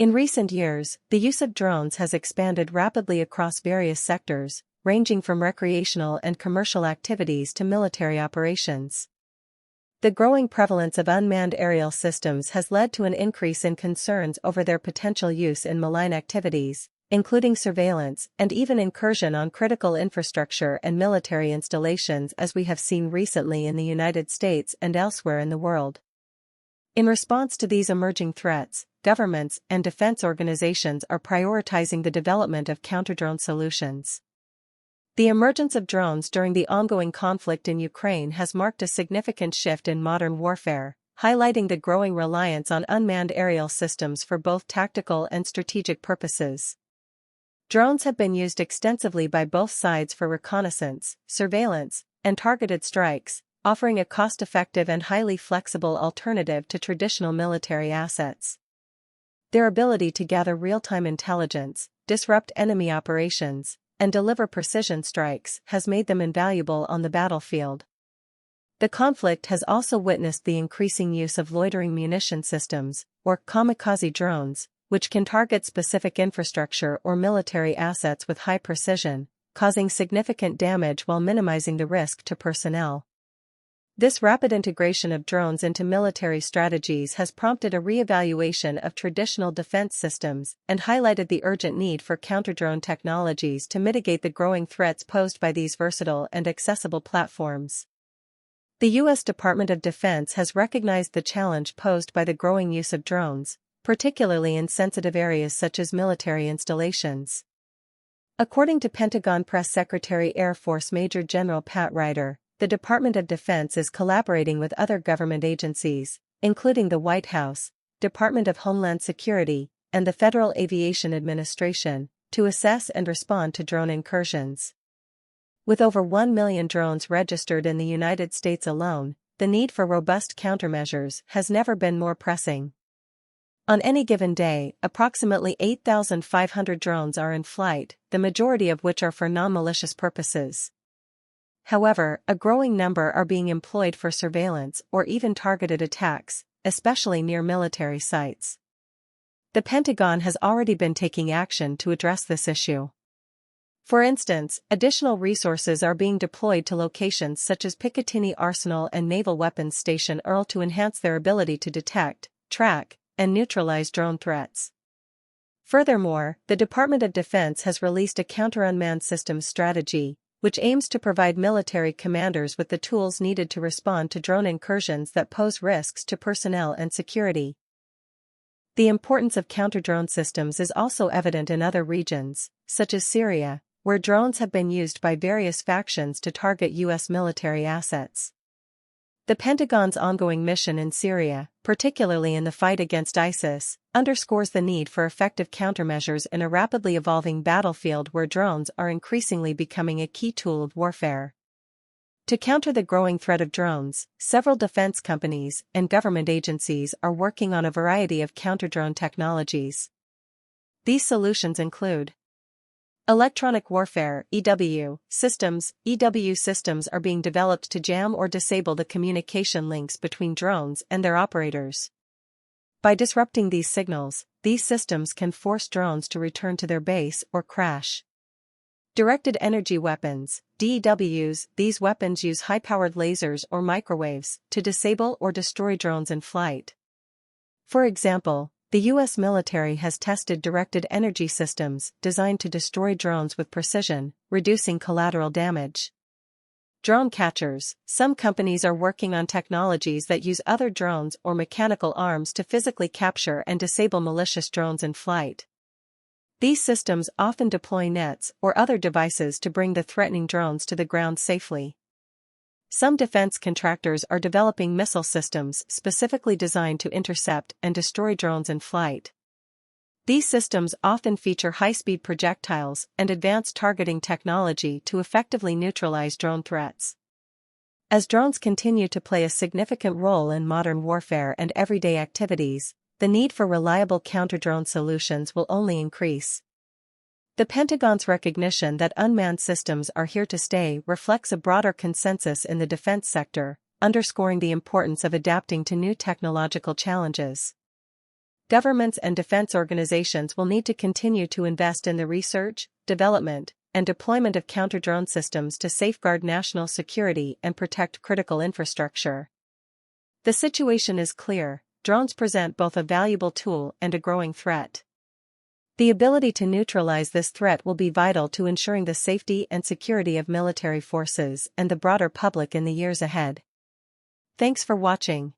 In recent years, the use of drones has expanded rapidly across various sectors, ranging from recreational and commercial activities to military operations. The growing prevalence of unmanned aerial systems has led to an increase in concerns over their potential use in malign activities, including surveillance and even incursion on critical infrastructure and military installations, as we have seen recently in the United States and elsewhere in the world. In response to these emerging threats, governments and defense organizations are prioritizing the development of counter-drone solutions. The emergence of drones during the ongoing conflict in Ukraine has marked a significant shift in modern warfare, highlighting the growing reliance on unmanned aerial systems for both tactical and strategic purposes. Drones have been used extensively by both sides for reconnaissance, surveillance, and targeted strikes, offering a cost-effective and highly flexible alternative to traditional military assets. Their ability to gather real-time intelligence, disrupt enemy operations, and deliver precision strikes has made them invaluable on the battlefield. The conflict has also witnessed the increasing use of loitering munition systems, or kamikaze drones, which can target specific infrastructure or military assets with high precision, causing significant damage while minimizing the risk to personnel. This rapid integration of drones into military strategies has prompted a re-evaluation of traditional defense systems and highlighted the urgent need for counter-drone technologies to mitigate the growing threats posed by these versatile and accessible platforms. The U.S. Department of Defense has recognized the challenge posed by the growing use of drones, particularly in sensitive areas such as military installations. According to Pentagon Press Secretary Air Force Major General Pat Ryder, the Department of Defense is collaborating with other government agencies, including the White House, Department of Homeland Security, and the Federal Aviation Administration, to assess and respond to drone incursions. With over 1 million drones registered in the United States alone, the need for robust countermeasures has never been more pressing. On any given day, approximately 8,500 drones are in flight, the majority of which are for non-malicious purposes. However, a growing number are being employed for surveillance or even targeted attacks, especially near military sites. The Pentagon has already been taking action to address this issue. For instance, additional resources are being deployed to locations such as Picatinny Arsenal and Naval Weapons Station Earl to enhance their ability to detect, track, and neutralize drone threats. Furthermore, the Department of Defense has released a counter-unmanned systems strategy, which aims to provide military commanders with the tools needed to respond to drone incursions that pose risks to personnel and security. The importance of counter-drone systems is also evident in other regions, such as Syria, where drones have been used by various factions to target U.S. military assets. The Pentagon's ongoing mission in Syria, particularly in the fight against ISIS, underscores the need for effective countermeasures in a rapidly evolving battlefield where drones are increasingly becoming a key tool of warfare. To counter the growing threat of drones, several defense companies and government agencies are working on a variety of counter-drone technologies. These solutions include electronic warfare (EW) systems. EW systems are being developed to jam or disable the communication links between drones and their operators. By disrupting these signals, these systems can force drones to return to their base or crash. Directed energy weapons (DEWs). These weapons use high-powered lasers or microwaves to disable or destroy drones in flight. For example, the U.S. military has tested directed energy systems designed to destroy drones with precision, reducing collateral damage. Drone catchers. Some companies are working on technologies that use other drones or mechanical arms to physically capture and disable malicious drones in flight. These systems often deploy nets or other devices to bring the threatening drones to the ground safely. Some defense contractors are developing missile systems specifically designed to intercept and destroy drones in flight. These systems often feature high-speed projectiles and advanced targeting technology to effectively neutralize drone threats. As drones continue to play a significant role in modern warfare and everyday activities, the need for reliable counter-drone solutions will only increase. The Pentagon's recognition that unmanned systems are here to stay reflects a broader consensus in the defense sector, underscoring the importance of adapting to new technological challenges. Governments and defense organizations will need to continue to invest in the research, development, and deployment of counter-drone systems to safeguard national security and protect critical infrastructure. The situation is clear: drones present both a valuable tool and a growing threat. The ability to neutralize this threat will be vital to ensuring the safety and security of military forces and the broader public in the years ahead. Thanks for watching.